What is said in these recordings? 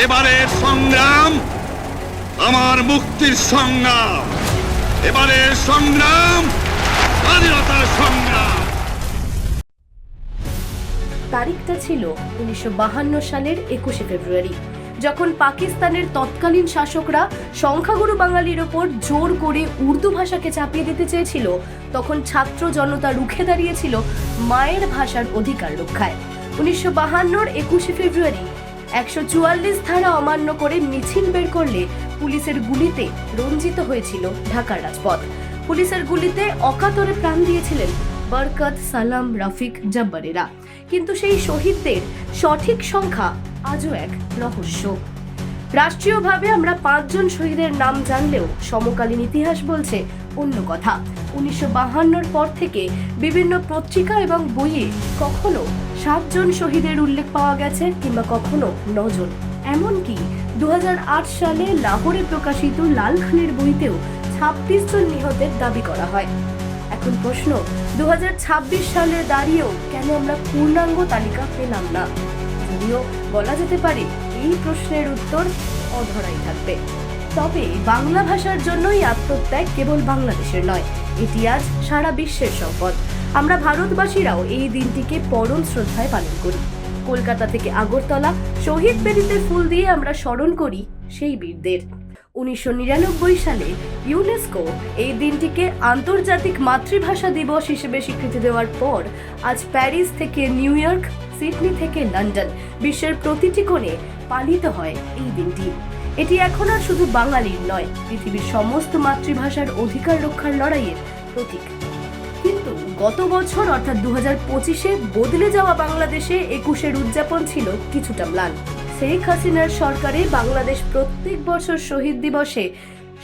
এবারের সংগ্রাম আমার মুক্তির সংগ্রাম, এবারের সংগ্রাম স্বাধীনতার সংগ্রাম। তারিখটা ছিল 1952 সালের 21শে ফেব্রুয়ারি, যখন পাকিস্তানের তৎকালীন শাসকরা সংখ্যাগুরু বাঙালির ওপর জোর করে উর্দু ভাষাকে চাপিয়ে দিতে চেয়েছিল। তখন ছাত্র জনতা রুখে দাঁড়িয়েছিল মায়ের ভাষার অধিকার রক্ষায়। 1952-র 21শে ফেব্রুয়ারি 144 ধারা অমান্য করে মিছিল বের করলে পুলিশের গুলিতে রঞ্জিত হয়েছিল ঢাকার রাজপথ। পুলিশের গুলিতে অকাতরে প্রাণ দিয়েছিলেন বরকত, সালাম, রফিক, জব্বারেরা। কিন্তু সেই শহীদদের সঠিক সংখ্যা আজও এক রহস্য। রাষ্ট্রীয়ভাবে আমরা 5 জন শহীদের নাম জানলেও সমকালীন ইতিহাস বলছে অন্য কথা। 1952-র পর থেকে বিভিন্ন পত্রিকা এবং বইয়ে কখনো 7 জন শহীদের উল্লেখ পাওয়া গেছে, কিংবা কখনো 9 জন। এমনকি 2008 সালে লাহোরে প্রকাশিত লাল খানের বইতেও 26 জন নিহতের দাবি করা হয়। এখন প্রশ্ন, 2026 সালে দাঁড়িয়েও কেন আমরা পূর্ণাঙ্গ তালিকা পেলাম না? যদিও বলা যেতে পারে এই প্রশ্নের উত্তর অধরাই থাকবে। তবে বাংলা ভাষার জন্যই আত্মত্যাগ কেবল বাংলাদেশের নয়, এটি আজ সারা বিশ্বের সম্পদ। আমরা ভারতবাসীরাও এই দিনটিকে পরম শ্রদ্ধায় পালন করি। কলকাতা থেকে আগরতলা শহীদ বেদিতে ফুল দিয়ে আমরা স্মরণ করি সেই বীরদের। 1999 সালে ইউনেস্কো এই দিনটিকে আন্তর্জাতিক মাতৃভাষা দিবস হিসেবে স্বীকৃতি দেওয়ার পর আজ প্যারিস থেকে নিউ ইয়র্ক, সিডনি থেকে লন্ডন, বিশ্বের প্রতিটি কোণে পালিত হয় এই দিনটি। এটি এখন আর শুধু বাঙালির নয়, পৃথিবীর সমস্ত মাতৃভাষার অধিকার রক্ষার লড়াইয়ের প্রতীক। কিন্তু গত বছর অর্থাৎ 2025-এ বদলে যাওয়া বাংলাদেশে 21-এর উদযাপন ছিল কিছুটা ম্লান। শেখ হাসিনার সরকারে বাংলাদেশ প্রত্যেক বছর শহীদ দিবসে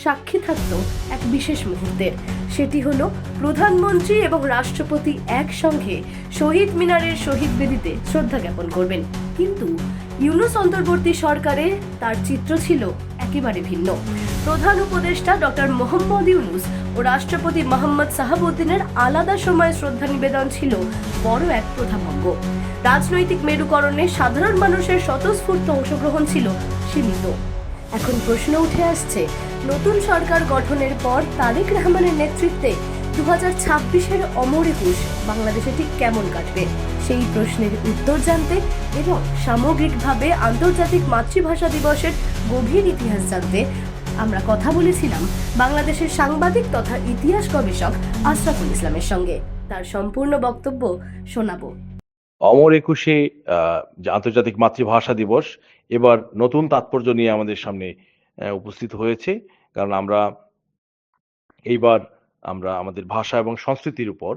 সাক্ষী থাকত এক বিশেষ মুহূর্তের। সেটি হলো প্রধানমন্ত্রী এবং রাষ্ট্রপতি একসঙ্গে শহীদ মিনারের শহীদ বেদিতে শ্রদ্ধা জ্ঞাপন করবেন। কিন্তু ইউনূস অন্তর্বর্তী সরকারে তার চিত্র ছিল একেবারে ভিন্ন। প্রধান উপদেষ্টা ডক্টর মোহাম্মদ ইউনূস ও রাষ্ট্রপতি মোহাম্মদ শাহাবুদ্দিনের আলাদা সময়ে শ্রদ্ধা নিবেদন ছিল বড় এক প্রথাভঙ্গ। রাজনৈতিক মেরুকরণে সাধারণ মানুষের স্বতঃস্ফূর্ত অংশগ্রহণ ছিল সীমিত। এখন প্রশ্ন উঠে আসছে, নতুন সরকার গঠনের পর তারেক রহমানের নেতৃত্বে 2026-এর অমর একুশ বাংলাদেশে ঠিক কেমন কাটবে? সেই প্রশ্নের উত্তর জানতে এবং সামগ্রিকভাবে আন্তর্জাতিক মাতৃভাষা দিবসের গভীর ইতিহাস জানতে আমরা কথা বলেছিলাম বাংলাদেশের সাংবাদিক তথা ইতিহাস গবেষক আশরাফুল ইসলামের সঙ্গে। তার সম্পূর্ণ বক্তব্য শোনাবো। অমর একুশে যে আন্তর্জাতিক মাতৃভাষা দিবস এবার নতুন তাৎপর্য নিয়ে আমাদের সামনে উপস্থিত হয়েছে। কারণ এইবার আমরা আমাদের ভাষা এবং সংস্কৃতির উপর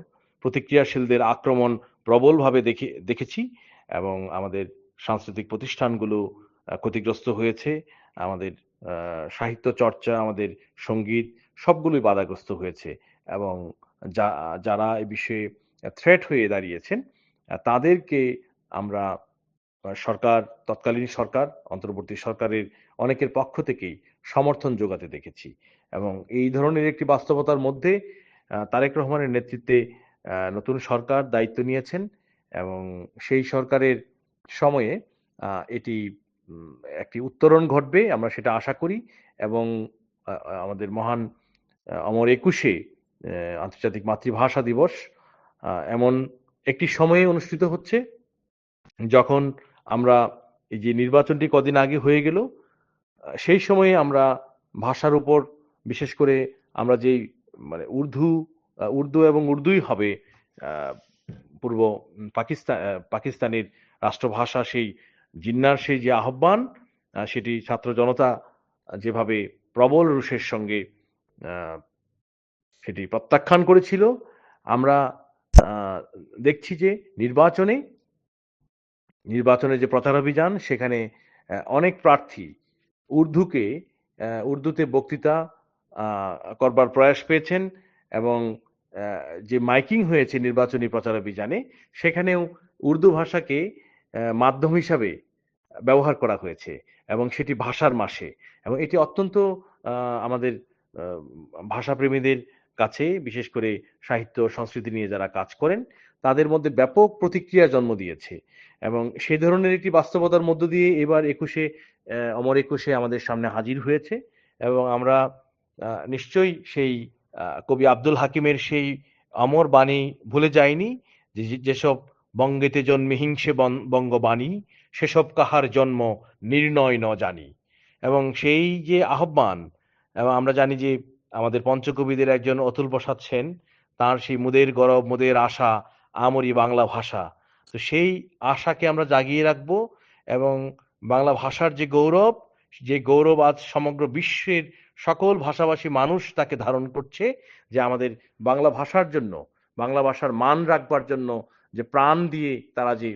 প্রতিক্রিয়াশীলদের আক্রমণ প্রবলভাবে দেখেছি এবং আমাদের সাংস্কৃতিক প্রতিষ্ঠানগুলো ক্ষতিগ্রস্ত হয়েছে। আমাদের সাহিত্য চর্চা, আমাদের সঙ্গীত সবগুলোই বাধাগ্রস্ত হয়েছে এবং যারা এই বিষয়ে থ্রেট হয়ে দাঁড়িয়েছেন তাদেরকে আমরা তৎকালীন সরকার, অন্তর্বর্তী সরকারের অনেকের পক্ষ থেকেই সমর্থন যোগাতে দেখেছি। এবং এই ধরনের একটি বাস্তবতার মধ্যে তারেক রহমানের নেতৃত্বে নতুন সরকার দায়িত্ব নিয়েছেন এবং সেই সরকারের সময়ে এটি একটি উত্তরণ ঘটবে, আমরা সেটা আশা করি। এবং আমাদের মহান অমর একুশে আন্তর্জাতিক মাতৃভাষা দিবস এমন একটি সময়ে অনুষ্ঠিত হচ্ছে যখন আমরা এই যে নির্বাচনটি কদিন আগে হয়ে গেল, সেই সময়ে আমরা ভাষার উপর বিশেষ করে আমরা যেই উর্দু এবং উর্দুই হবে পূর্ব পাকিস্তানের রাষ্ট্রভাষা, সেই জিন্নার সেই যে আহ্বান, সেটি ছাত্র জনতা যেভাবে প্রবল রোষের সঙ্গে সেটি প্রত্যাখ্যান করেছিল, আমরা দেখছি যে নির্বাচনে যে প্রচারাভিযান, সেখানে অনেক প্রার্থী উর্দুতে বক্তৃতা করবার প্রয়াস পেয়েছেন এবং যে মাইকিং হয়েছে নির্বাচনী প্রচারাভিযানে, সেখানেও উর্দু ভাষাকে মাধ্যম হিসাবে ব্যবহার করা হয়েছে এবং সেটি ভাষার মাসে। এবং এটি অত্যন্ত আমাদের ভাষাপ্রেমীদের কাছে, বিশেষ করে সাহিত্য সংস্কৃতি নিয়ে যারা কাজ করেন, তাদের মধ্যে ব্যাপক প্রতিক্রিয়া জন্ম দিয়েছে। এবং সেই ধরনের একটি বাস্তবতার মধ্য দিয়ে এবার একুশে অমর একুশে আমাদের সামনে হাজির হয়েছে এবং আমরা নিশ্চয়ই সেই কবি আব্দুল হাকিমের সেই অমর বাণী ভুলে যাইনি যেসব বঙ্গেতে জন্মে হিংসে বঙ্গবাণী সেসব কাহার জন্ম নির্ণয় ন জানি। এবং সেই যে আহ্বান, এবং আমরা জানি যে আমাদের পঞ্চকবিদের একজন অতুল প্রসাদ সেন, তার সেই মুদের গরব মুদের আশা আমরি বাংলা ভাষা। তো সেই আশাকে আমরা জাগিয়ে রাখবো এবং বাংলা ভাষার যে গৌরব আজ সমগ্র বিশ্বের সকল ভাষাভাষী মানুষ তাকে ধারণ করছে, যে আমাদের বাংলা ভাষার জন্য, বাংলা ভাষার মান রাখবার জন্য যে প্রাণ দিয়ে তারা যে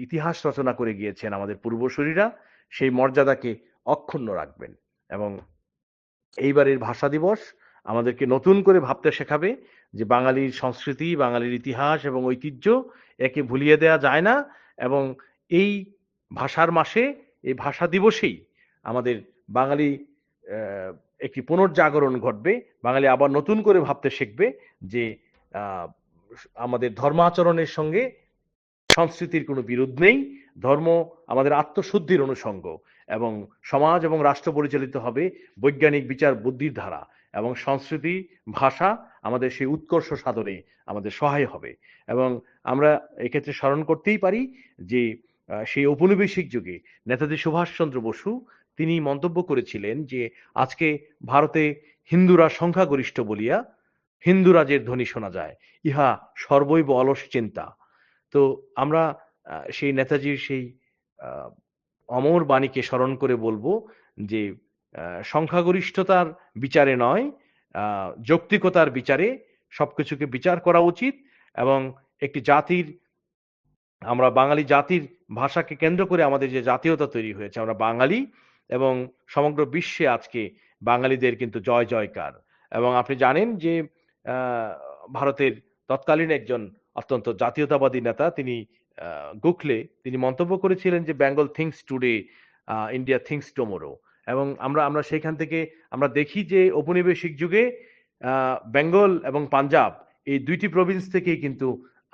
ইতিহাস রচনা করে গিয়েছেন আমাদের পূর্বসূরীরা, সেই মর্যাদাকে অক্ষুণ্ণ রাখবেন। এবং এইবারের ভাষা দিবস আমাদেরকে নতুন করে ভাবতে শেখাবে যে বাঙালির সংস্কৃতি, বাঙালির ইতিহাস এবং ঐতিহ্য একে ভুলিয়ে দেওয়া যায় না। এবং এই ভাষার মাসে, এই ভাষা দিবসেই আমাদের বাঙালি একটি পুনর্জাগরণ ঘটবে। বাঙালি আবার নতুন করে ভাবতে শিখবে যে আমাদের ধর্মাচরণের সঙ্গে সংস্কৃতির কোনো বিরোধ নেই, ধর্ম আমাদের আত্মশুদ্ধির অনুষঙ্গ, এবং সমাজ এবং রাষ্ট্র পরিচালিত হবে বৈজ্ঞানিক বিচার বুদ্ধির ধারা, এবং সংস্কৃতি ভাষা আমাদের সেই উৎকর্ষ সাধনে আমাদের সহায় হবে। এবং আমরা এক্ষেত্রে স্মরণ করতেই পারি যে সেই ঔপনিবেশিক যুগে নেতাজি সুভাষচন্দ্র বসু তিনি মন্তব্য করেছিলেন যে আজকে ভারতে হিন্দুরা সংখ্যাগরিষ্ঠ বলিয়া হিন্দুরাজের ধ্বনি শোনা যায়, ইহা সর্বৈব অলস চিন্তা। তো আমরা সেই নেতাজির সেই অমর বাণীকে স্মরণ করে বলবো যে সংখ্যাগরিষ্ঠতার বিচারে নয়, যৌক্তিকতার বিচারে সবকিছুকে বিচার করা উচিত। এবং একটি জাতির, আমরা বাঙালি জাতির ভাষাকে কেন্দ্র করে আমাদের যে জাতীয়তা তৈরি হয়েছে, আমরা বাঙালি, এবং সমগ্র বিশ্বে আজকে বাঙালিদের কিন্তু জয় জয়কার। এবং আপনি জানেন যে ভারতের তৎকালীন একজন অত্যন্ত জাতীয়তাবাদী নেতা, তিনি গোখলে, তিনি মন্তব্য করেছিলেন যে Bengal things today, India things tomorrow. এবং আমরা সেখান থেকে আমরা দেখি যে ঔপনিবেশিক যুগে বেঙ্গল এবং পাঞ্জাব এই দুইটি প্রভিন্স থেকেই কিন্তু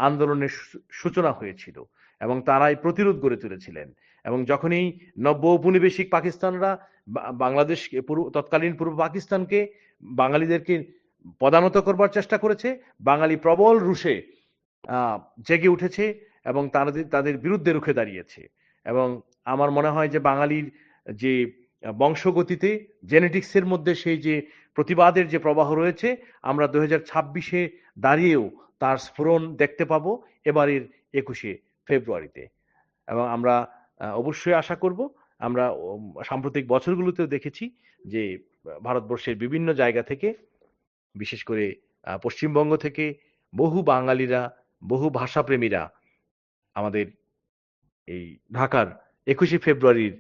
আন্দোলনের সূচনা হয়েছিল এবং তারাই প্রতিরোধ গড়ে তুলেছিলেন। এবং যখনই নব্য ঔপনিবেশিক পাকিস্তানরা বাংলাদেশ, তৎকালীন পূর্ব পাকিস্তানকে, বাঙালিদেরকে পদানত করবার চেষ্টা করেছে, বাঙালি প্রবল রুষে জেগে উঠেছে এবং তাদের বিরুদ্ধে রুখে দাঁড়িয়েছে। এবং আমার মনে হয় যে বাঙালির যে বংশগতিতে, জেনেটিক্সের মধ্যে সেই যে প্রতিবাদের যে প্রবাহ রয়েছে, আমরা 2026-এ দাঁড়িয়েও তার স্ফুরণ দেখতে পাবো এবারের 21শে ফেব্রুয়ারিতে। এবং আমরা অবশ্যই আশা করব, আমরা সাম্প্রতিক বছরগুলোতেও দেখেছি যে ভারতবর্ষের বিভিন্ন জায়গা থেকে, বিশেষ করে পশ্চিমবঙ্গ থেকে বহু বাঙালিরা, বহু ভাষাপ্রেমীরা আমাদের এই ঢাকার 21শে ফেব্রুয়ারির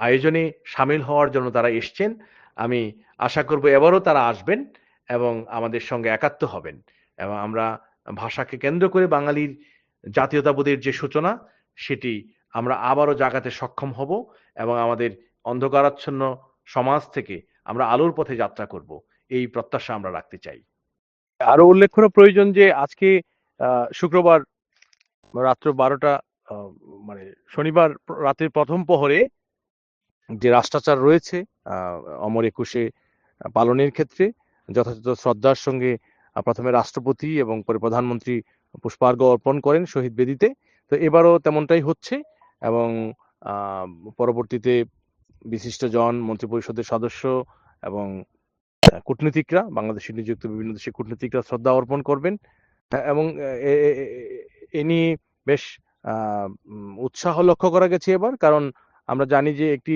আয়োজনে সামিল হওয়ার জন্য তারা এসছেন। আমি আশা করব এবারও তারা আসবেন এবং আমাদের সঙ্গে একাত্ম হবেন, এবং আমরা ভাষাকে কেন্দ্র করে বাঙালির জাতীয়তাবোধের যে সূচনা, সেটি আমরা আবারও জাগাতে সক্ষম হব এবং আমাদের অন্ধকারাচ্ছন্ন সমাজ থেকে আমরা আলোর পথে যাত্রা করব, এই প্রত্যাশা আমরা রাখতে চাই। আরো উল্লেখ করা প্রয়োজন যে আজকে শুক্রবার রাত্র 12টা, মানে শনিবার রাতের প্রথম প্রহরে যে রাষ্ট্রাচার রয়েছে অমর একুশে পালনের ক্ষেত্রে যথাযথ শ্রদ্ধার সঙ্গে প্রথমে রাষ্ট্রপতি এবং পরে প্রধানমন্ত্রী পুষ্পার্ঘ্য অর্পণ করেন শহীদ বেদিতে। তো এবারও তেমনটাই হচ্ছে এবং পরবর্তীতে বিশিষ্টজন, মন্ত্রিপরিষদের সদস্য এবং কূটনীতিকরা, বাংলাদেশে নিযুক্ত বিভিন্ন দেশের কূটনীতিকরা শ্রদ্ধা অর্পণ করবেন। এবং এ নিয়ে বেশ উৎসাহ লক্ষ্য করা গেছে এবার, কারণ আমরা জানি যে একটি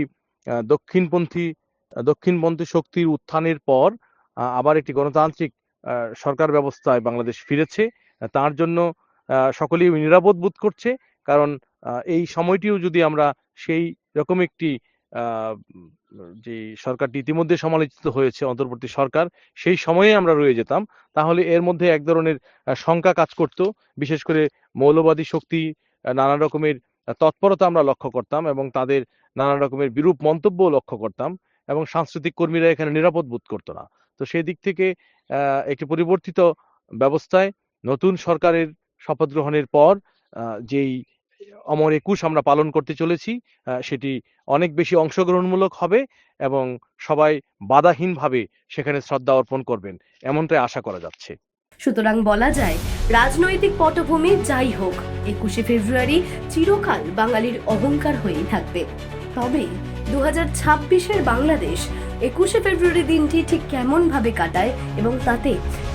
দক্ষিণপন্থী শক্তির উত্থানের পর আবার একটি গণতান্ত্রিক সরকার ব্যবস্থায় বাংলাদেশ ফিরেছে। তার জন্য সকলেই নিরাপদ বোধ করছে, কারণ এই সময়টিও যদি আমরা সেই রকম একটি যে সরকারটি ইতিমধ্যে সমালোচিত হয়েছে, অন্তর্বর্তী সরকার, সেই সময়ে আমরা রয়ে যেতাম, তাহলে এর মধ্যে এক ধরনের শঙ্কা কাজ করত। বিশেষ করে মৌলবাদী শক্তি নানা রকমের তৎপরতা আমরা লক্ষ্য করতাম এবং তাদের নানা রকমের বিরূপ মন্তব্য লক্ষ্য করতাম, এবং সাংস্কৃতিক কর্মীরা এখানে নিরাপদ বোধ করতো না। তো সেই দিক থেকে একটি পরিবর্তিত ব্যবস্থায় নতুন সরকারের শপথ গ্রহণের পর যেই অমর একুশ আমরা পালন করতে চলেছি সেটি অনেক বেশি অংশগ্রহণমূলক হবে এবং সবাই বাধাহীনভাবে সেখানে শ্রদ্ধা অর্পণ করবেন এমনটাই আশা করা যাচ্ছে। সুতরাং বলা যায় রাজনৈতিক পটভূমি যাই হোক 21শে ফেব্রুয়ারি চিরকাল বাঙালির অহংকার হয়েই থাকবে। তবে 2026-এর বাংলাদেশ 21শে ফেব্রুয়ারি দিনটি ঠিক কেমন ভাবে কাটায় এবং তাতে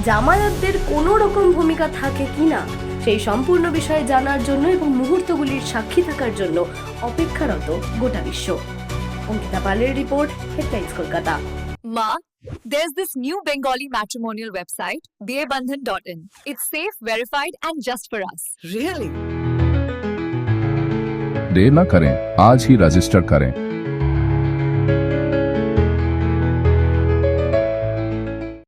জামায়াতদের কোনো রকম ভূমিকা থাকে কিনা সেই সম্পূর্ণ বিষয়ে জানার জন্য এবং মুহূর্তগুলির সাক্ষী থাকার জন্য অপেক্ষারত গোটা বিশ্ব। অঙ্কিতা পালের report, headlines Kolkata. Ma, there's this new Bengali matrimonial website, BABandhan.in. It's safe, verified, and just for us. Really? देर न करें, आज ही रजिस्टर करें।